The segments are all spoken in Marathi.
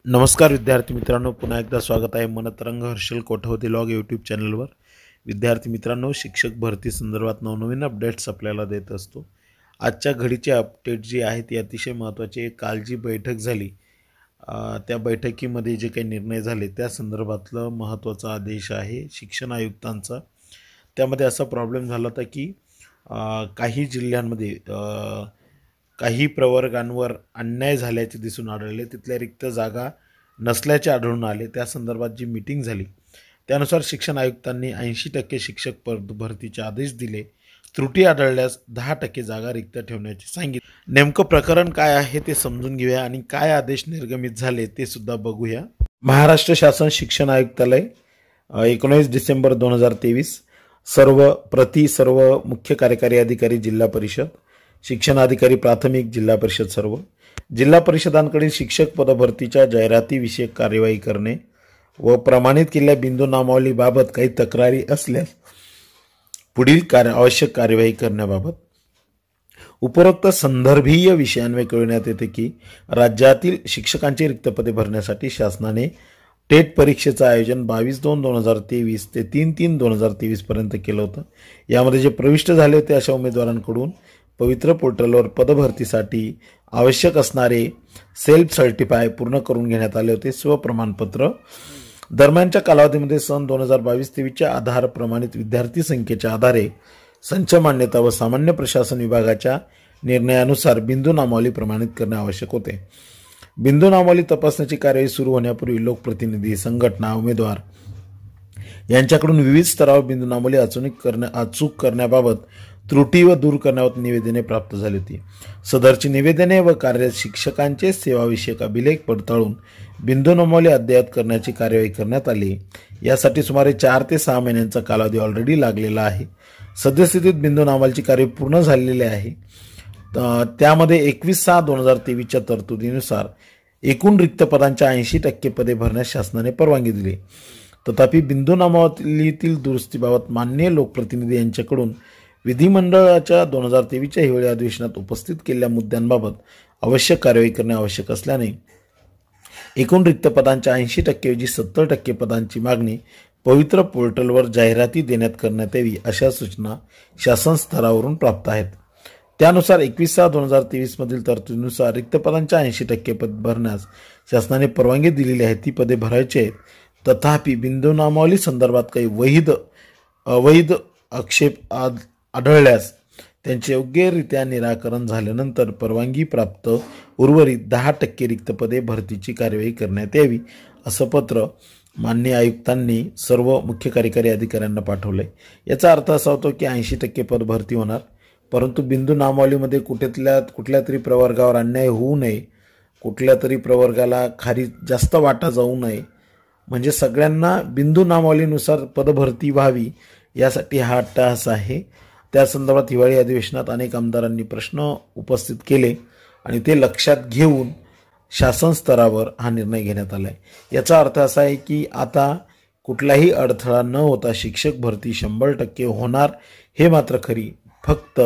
नमस्कार विद्यार्थी मित्रांनो, पुन्हा एकदा स्वागत आहे मनतरंग हर्षल कोठवते लॉग यूट्यूब चॅनलवर। विद्यार्थी मित्रांनो, शिक्षक भरती संदर्भात नवनवीन अपडेट्स आपल्याला देत असतो। आजच्या घडीचे अपडेट जी आहे ती अतिशय महत्त्वाची। काल जी बैठक झाली त्या बैठकीमध्ये जे काही निर्णय झाले त्या संदर्भातलं महत्त्वाचा आदेश आहे शिक्षण आयुक्तांचा। त्यामध्ये असा प्रॉब्लेम झाला होता की काही जिल्ह्यांमध्ये काही प्रवर्गांवर अन्याय झाल्याचे दिसून आढळले, तिथल्या रिक्त जागा नसल्याचे आढळून आले। त्या संदर्भात जी मीटिंग झाली त्यानुसार शिक्षण आयुक्तांनी 80% शिक्षक पद भरतीचे आदेश दिले। त्रुटी आढळल्यास 10% जागा रिक्त ठेवण्याचे सांगितले। नेमकं प्रकरण काय आहे ते समजून घेऊया आणि काय आदेश निर्गमित झाले ते सुद्धा बघूया। महाराष्ट्र शासन शिक्षण आयुक्तालय 19 डिसेंबर 2023 सर्व मुख्य कार्यकारी अधिकारी जिल्हा परिषद, शिक्षण अधिकारी प्राथमिक जिल्हा परिषद सर्व जिल्हा परिषदांकडील शिक्षक पदभरतीच्या जाहिरातीविषयक कार्यवाही करणे व प्रमाणित केलेल्या बिंदू नामावलीबाबत काही तक्रारी असल्यास पुढील आवश्यक कार्यवाही करण्याबाबत। उपरोक्त संदर्भीय विषयांवर कळविण्यात येते की राज्यातील शिक्षकांची रिक्त पदे भरण्यासाठी शासनाने टेट परीक्षेचं आयोजन 22/2/2023 ते 3/3/2023 पर्यंत केलं होतं। यामध्ये जे प्रविष्ट झाले होते अशा उमेदवारांकडून पवित्र पोर्टलवर पदभरतीसाठी आवश्यक असणारे सेल्फ सर्टिफाय पूर्ण करून घेण्यात आले होते। स्वप्रमाणपत्र दरम्यानच्या कालावधीमध्ये सन 2022-23च्या आधार प्रमाणित विद्यार्थी संख्येच्या आधारे संच मान्यता व सामान्य प्रशासन विभागाच्या निर्णयानुसार बिंदू नामावली प्रमाणित करणे आवश्यक होते। बिंदू नामावली तपासण्याची कार्यवाही सुरू होण्यापूर्वी लोकप्रतिनिधी, संघटना, उमेदवार यांच्याकडून विविध स्तरावर बिंदू नामावली अचूक करण्याबाबत त्रुटी व दूर करण्याबाबत निवेदने प्राप्त झाली होती। सदरची निवेदने व कार्यरत शिक्षकांचे सेवाविषयक अभिलेख पडताळून बिंदू नामावली अद्ययावत करण्याची कार्यवाही करण्यात आली। यासाठी सुमारे 4 ते 6 महिन्यांचा कालावधी ऑलरेडी लागलेला आहे। सद्यस्थितीत बिंदू नामावलीची कार्य पूर्ण झालेले आहे। त्यामध्ये 21/6/2023च्या तरतुदीनुसार एकूण रिक्त पदांच्या 80% पदे भरण्यास शासनाने परवानगी दिली। तथापि बिंदू नामावलीतील दुरुस्तीबाबत माननीय लोकप्रतिनिधी यांच्याकडून विधिमंडळाच्या 2023च्या हिवाळी अधिवेशनात उपस्थित केलेल्या मुद्द्यांबाबत आवश्यक कार्यवाही करणे आवश्यक असल्याने एकूण रिक्त पदांच्या 80% ऐवजी 70% पदांची मागणी पवित्र पोर्टलवर जाहिराती देण्यात करण्यात यावी अशा सूचना शासन स्तरावरून प्राप्त आहेत। त्यानुसार 21/6/2023 मधील तरतुदीनुसार रिक्त पदांच्या 80% पद भरण्यास शासनाने परवानगी दिलेली आहे। ती पदे भरायची आहेत। तथापि बिंदू नामावली संदर्भात काही अवैध आक्षेप आढळल्यास त्यांचे योग्यरित्या निराकरण झाल्यानंतर परवानगी प्राप्त उर्वरित 10% रिक्त पदे भरतीची कार्यवाही करण्यात यावी असं पत्र माननीय आयुक्तांनी सर्व मुख्य कार्यकारी अधिकाऱ्यांना पाठवलंय। याचा अर्थ असा होतो की 80% पद भरती होणार, परंतु बिंदू नामावलीमध्ये कुठल्या तरी प्रवर्गावर अन्याय होऊ नये, कुठल्या तरी प्रवर्गाला खाली जास्त वाटा जाऊ नये, म्हणजे सगळ्यांना बिंदू नामावलीनुसार पदभरती व्हावी यासाठी हा अट्टाहास आहे। त्या संदर्भात हिवाळी अधिवेशनात अनेक आमदारांनी प्रश्न उपस्थित केले आणि ते लक्षात घेऊन शासन स्तरावर हा निर्णय घेण्यात आला आहे। याचा अर्थ असा आहे की आता कुठलाही अडथळा न होता शिक्षक भरती 100% होणार हे मात्र खरी। फक्त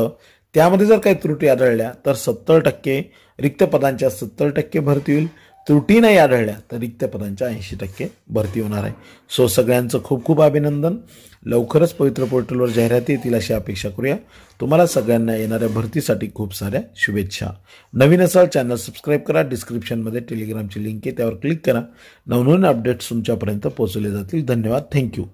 त्यामध्ये जर काही त्रुटी आढळल्या तर 70% रिक्त पदांच्या 70% भरती होईल, त्रुटी नाही आढळल्या तर रिक्त पदांच्या 80% भरती होणार आहे। सो सगळ्यांचं खूप खूप अभिनंदन। लवकरच पवित्र पोर्टलवर जाहिराती येतील अशी अपेक्षा करूया। तुम्हाला सगळ्यांना येणाऱ्या भरतीसाठी खूप साऱ्या शुभेच्छा। नवीन असाल चॅनल सबस्क्राईब करा। डिस्क्रिप्शनमध्ये टेलिग्रामची लिंक आहे, त्यावर क्लिक करा। नवनवीन अपडेट्स तुमच्यापर्यंत पोहोचवले जातील। धन्यवाद, थँक्यू।